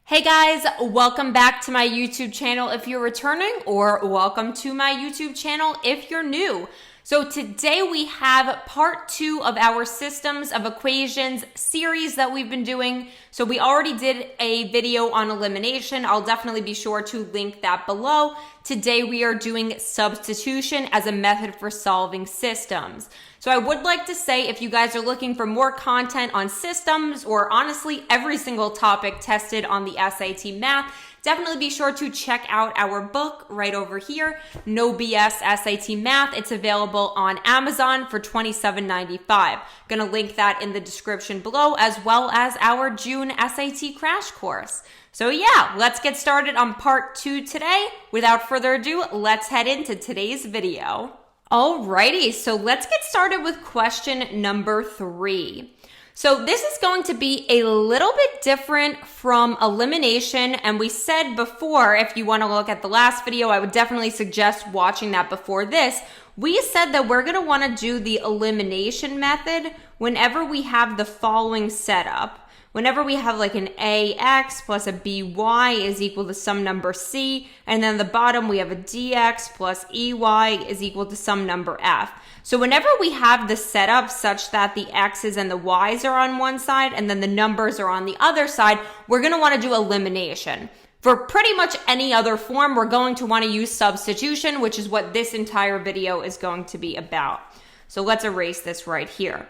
Hey guys, welcome back to my YouTube channel if you're returning, or welcome to my YouTube channel if you're new. So today we have part 2 of our systems of equations series that we've been doing. So we already did a video on elimination. I'll definitely be sure to link that below. Today we are doing substitution as a method for solving systems. So I would like to say, if you guys are looking for more content on systems, or honestly every single topic tested on the SAT math, definitely be sure to check out our book right over here, No BS SAT Math. It's available on Amazon for $27.95. Gonna link that in the description below, as well as our June SAT crash course. So yeah, let's get started on part 2 today. Without further ado, let's head into today's video. Alrighty, so let's get started with question number 3. So this is going to be a little bit different from elimination, and we said before, if you want to look at the last video, I would definitely suggest watching that before this. We said that we're going to want to do the elimination method whenever we have the following setup. Whenever we have like an ax plus a by is equal to some number c, and then at the bottom we have a dx plus ey is equal to some number f. So whenever we have the setup such that the x's and the y's are on one side and then the numbers are on the other side, we're going to want to do elimination. For pretty much any other form, we're going to want to use substitution, which is what this entire video is going to be about. So let's erase this right here.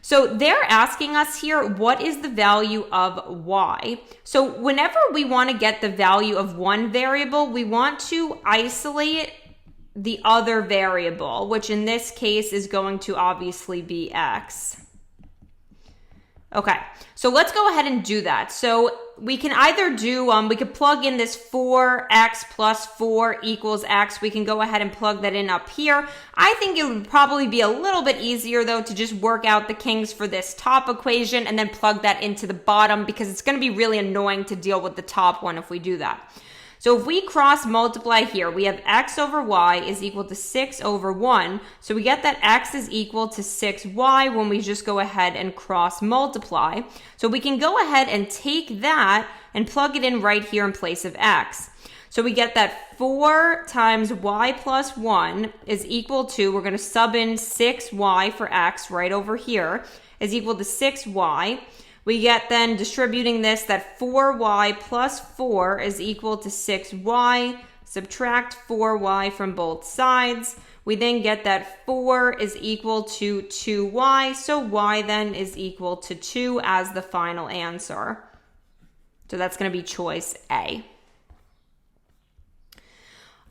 So they're asking us here, what is the value of y? So whenever we want to get the value of one variable, we want to isolate the other variable, which in this case is going to obviously be x. Okay, so let's go ahead and do that. So we can either do, we could plug in this 4x plus 4 equals x. We can go ahead and plug that in up here. I think it would probably be a little bit easier though to just work out the kings for this top equation and then plug that into the bottom, because it's going to be really annoying to deal with the top one if we do that. So if we cross multiply here, we have x over y is equal to 6 over 1. So we get that x is equal to 6y when we just go ahead and cross multiply. So we can go ahead and take that and plug it in right here in place of x. So we get that 4 times y plus 1 is equal to, we're going to sub in 6y for x right over here, is equal to 6y. We get then, distributing this, that 4y plus 4 is equal to 6y. Subtract 4y from both sides. We then get that 4 is equal to 2y. So y then is equal to 2 as the final answer. So that's going to be choice A.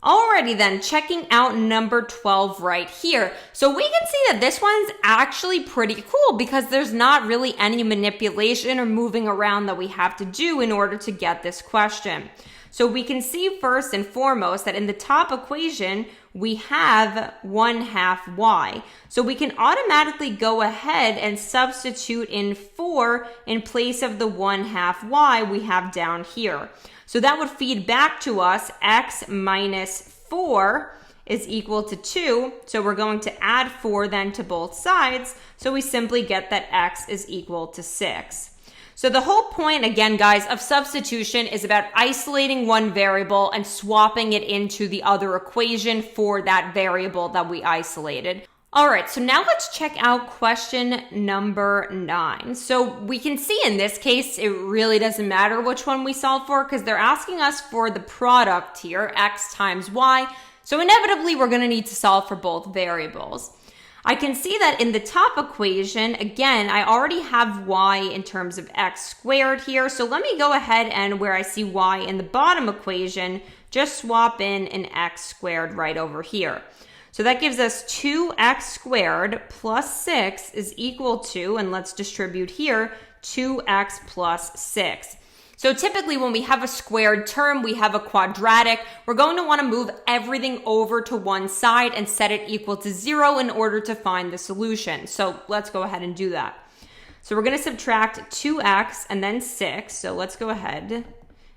Alrighty then, checking out number 12 right here. So we can see that this one's actually pretty cool because there's not really any manipulation or moving around that we have to do in order to get this question. So we can see first and foremost that in the top equation, we have 1/2 y. So we can automatically go ahead and substitute in 4 in place of the 1/2 y we have down here. So that would feed back to us x minus 4 is equal to 2. So we're going to add 4 then to both sides. So we simply get that x is equal to 6. So the whole point, again, guys, of substitution is about isolating one variable and swapping it into the other equation for that variable that we isolated. All right, so now let's check out question number 9. So we can see in this case, it really doesn't matter which one we solve for because they're asking us for the product here, x times y. So inevitably, we're going to need to solve for both variables. I can see that in the top equation, again, I already have y in terms of x squared here. So let me go ahead and where I see y in the bottom equation, just swap in an x squared right over here. So that gives us 2x squared plus 6 is equal to, and let's distribute here, 2x plus 6. So typically when we have a squared term, we have a quadratic, we're going to want to move everything over to one side and set it equal to 0 in order to find the solution. So let's go ahead and do that. So we're going to subtract 2x and then 6. So let's go ahead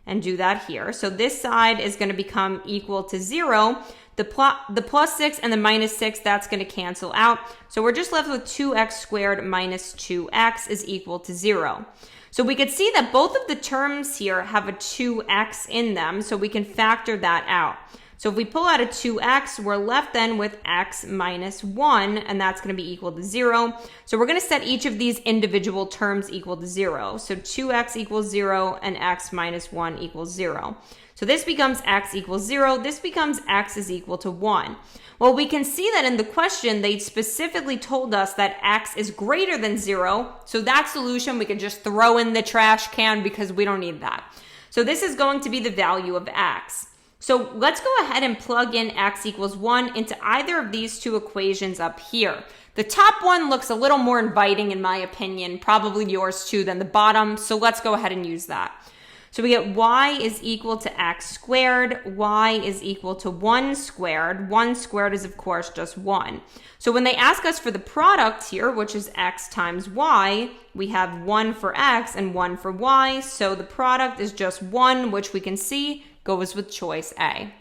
and do that here. So this side is going to become equal to 0. The plus 6 and the minus 6, that's going to cancel out. So we're just left with 2x squared minus 2x is equal to 0. So we could see that both of the terms here have a 2x in them, so we can factor that out. So if we pull out a 2x, we're left then with x minus 1, and that's going to be equal to 0. So we're going to set each of these individual terms equal to 0. So 2x equals 0 and x minus 1 equals 0. So this becomes x equals 0. This becomes x is equal to 1. Well, we can see that in the question, they specifically told us that x is greater than 0. So that solution we can just throw in the trash can because we don't need that. So this is going to be the value of x. So let's go ahead and plug in x equals 1 into either of these two equations up here. The top one looks a little more inviting in my opinion, probably yours too, than the bottom. So let's go ahead and use that. So we get y is equal to x squared, y is equal to 1 squared. 1 squared is of course just 1. So when they ask us for the product here, which is x times y, we have 1 for x and 1 for y. So the product is just 1, which we can see goes with choice A.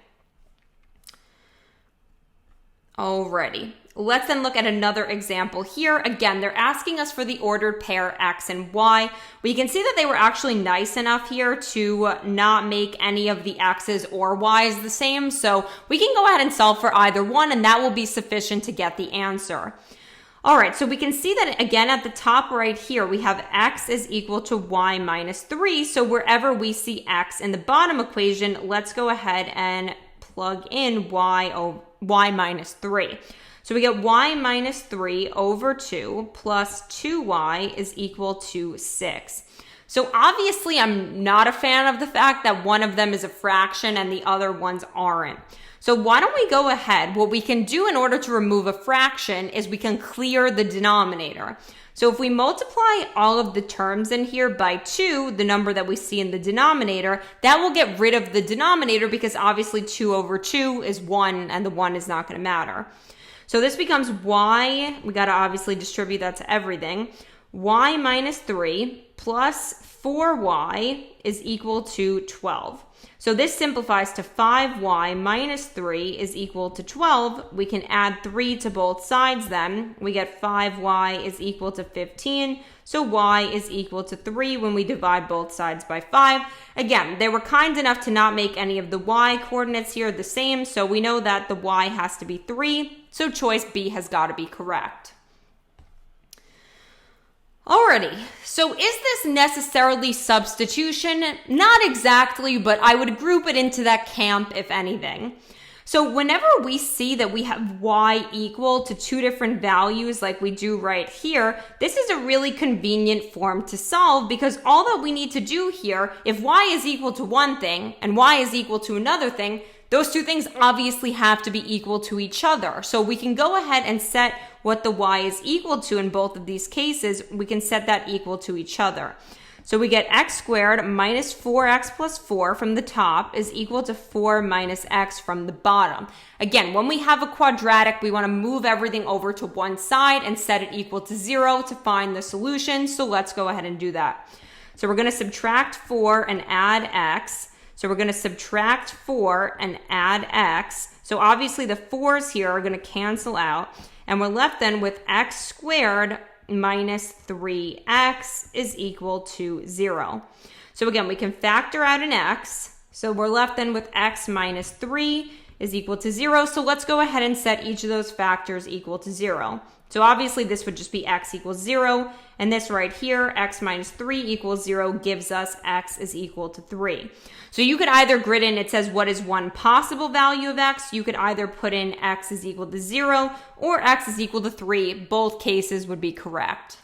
Alrighty, let's then look at another example here. Again, they're asking us for the ordered pair x and y. We can see that they were actually nice enough here to not make any of the x's or y's the same. So we can go ahead and solve for either one, and that will be sufficient to get the answer. All right, so we can see that again at the top right here, we have x is equal to y minus 3. So wherever we see x in the bottom equation, let's go ahead and plug in y minus 3. So we get y minus 3 over 2 plus 2y is equal to 6. So obviously I'm not a fan of the fact that one of them is a fraction and the other ones aren't. So why don't we go ahead? What we can do in order to remove a fraction is we can clear the denominator. So if we multiply all of the terms in here by 2, the number that we see in the denominator, that will get rid of the denominator because obviously 2 over 2 is 1 and the 1 is not going to matter. So this becomes y, we got to obviously distribute that to everything, y minus 3 plus 4y is equal to 12. So this simplifies to 5y minus 3 is equal to 12. We can add 3 to both sides then. We get 5y is equal to 15. So y is equal to 3 when we divide both sides by 5. Again, they were kind enough to not make any of the y coordinates here the same. So we know that the y has to be 3. So choice B has got to be correct. Alrighty, so is this necessarily substitution? Not exactly, but I would group it into that camp if anything. So whenever we see that we have y equal to two different values like we do right here, this is a really convenient form to solve because all that we need to do here, if y is equal to one thing and y is equal to another thing, those two things obviously have to be equal to each other. So we can go ahead and set what the y is equal to in both of these cases. We can set that equal to each other. So we get x squared minus 4x plus 4 from the top is equal to 4 minus x from the bottom. Again, when we have a quadratic, we want to move everything over to one side and set it equal to 0 to find the solution. So let's go ahead and do that. So we're going to subtract 4 and add x. So we're going to subtract 4 and add x. So obviously the 4's here are going to cancel out. And we're left then with x squared minus 3x is equal to 0. So again, we can factor out an x. So we're left then with x minus 3 is equal to 0. So let's go ahead and set each of those factors equal to 0. So obviously this would just be x equals 0. And this right here, x minus 3 equals 0, gives us x is equal to 3. So you could either grid in, it says what is one possible value of x. You could either put in x is equal to 0 or x is equal to 3. Both cases would be correct.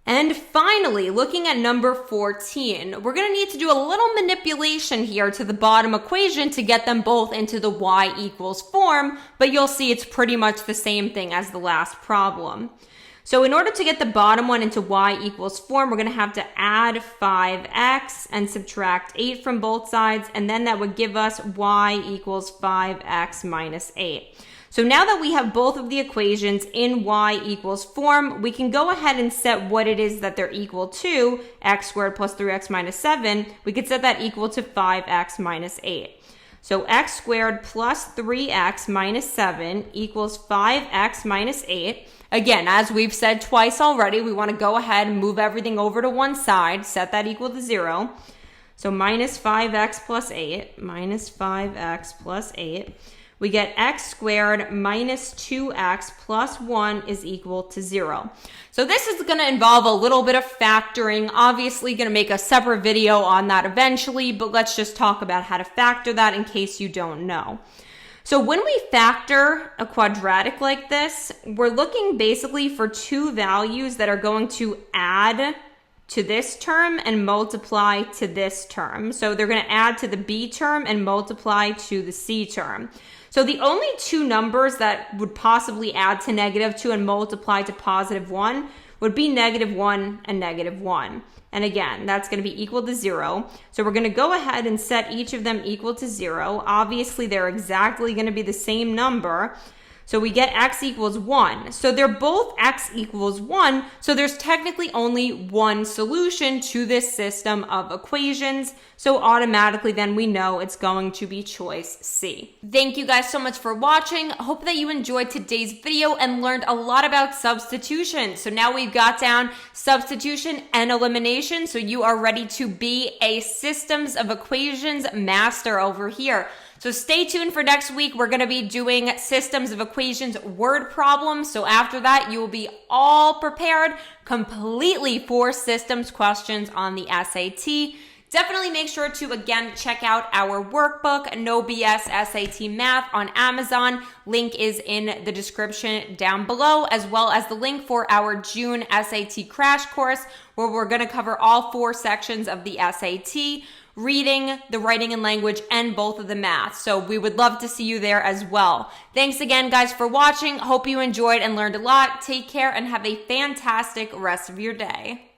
And finally, looking at number 14, we're going to need to do a little manipulation here to the bottom equation to get them both into the y equals form, but you'll see it's pretty much the same thing as the last problem. So in order to get the bottom one into y equals form, we're going to have to add 5x and subtract 8 from both sides, and then that would give us y equals 5x minus 8. So now that we have both of the equations in y equals form, we can go ahead and set what it is that they're equal to, x squared plus 3x minus 7. We could set that equal to 5x minus 8. So x squared plus 3x minus 7 equals 5x minus 8. Again, as we've said twice already, we want to go ahead and move everything over to one side, set that equal to 0. So minus 5x plus 8, minus 5x plus 8. We get x squared minus 2x plus 1 is equal to 0. So this is going to involve a little bit of factoring. Obviously going to make a separate video on that eventually, but let's just talk about how to factor that in case you don't know. So when we factor a quadratic like this, we're looking basically for two values that are going to add to this term and multiply to this term. So they're going to add to the b term and multiply to the c term. So the only two numbers that would possibly add to -2 and multiply to +1 would be -1 and -1. And again, that's going to be equal to 0. So we're going to go ahead and set each of them equal to 0. Obviously, they're exactly going to be the same number. So we get x equals 1. So they're both x equals 1. So there's technically only one solution to this system of equations. So automatically then we know it's going to be choice C. Thank you guys so much for watching. Hope that you enjoyed today's video and learned a lot about substitution. So now we've got down substitution and elimination. So you are ready to be a systems of equations master over here. So stay tuned for next week. We're going to be doing systems of equations word problems. So after that, you will be all prepared completely for systems questions on the SAT. Definitely make sure to, again, check out our workbook, No BS SAT Math on Amazon. Link is in the description down below, as well as the link for our June SAT crash course, where we're going to cover all 4 sections of the SAT. Reading, the writing and language, and both of the math. So we would love to see you there as well. Thanks again, guys, for watching. Hope you enjoyed and learned a lot. Take care and have a fantastic rest of your day.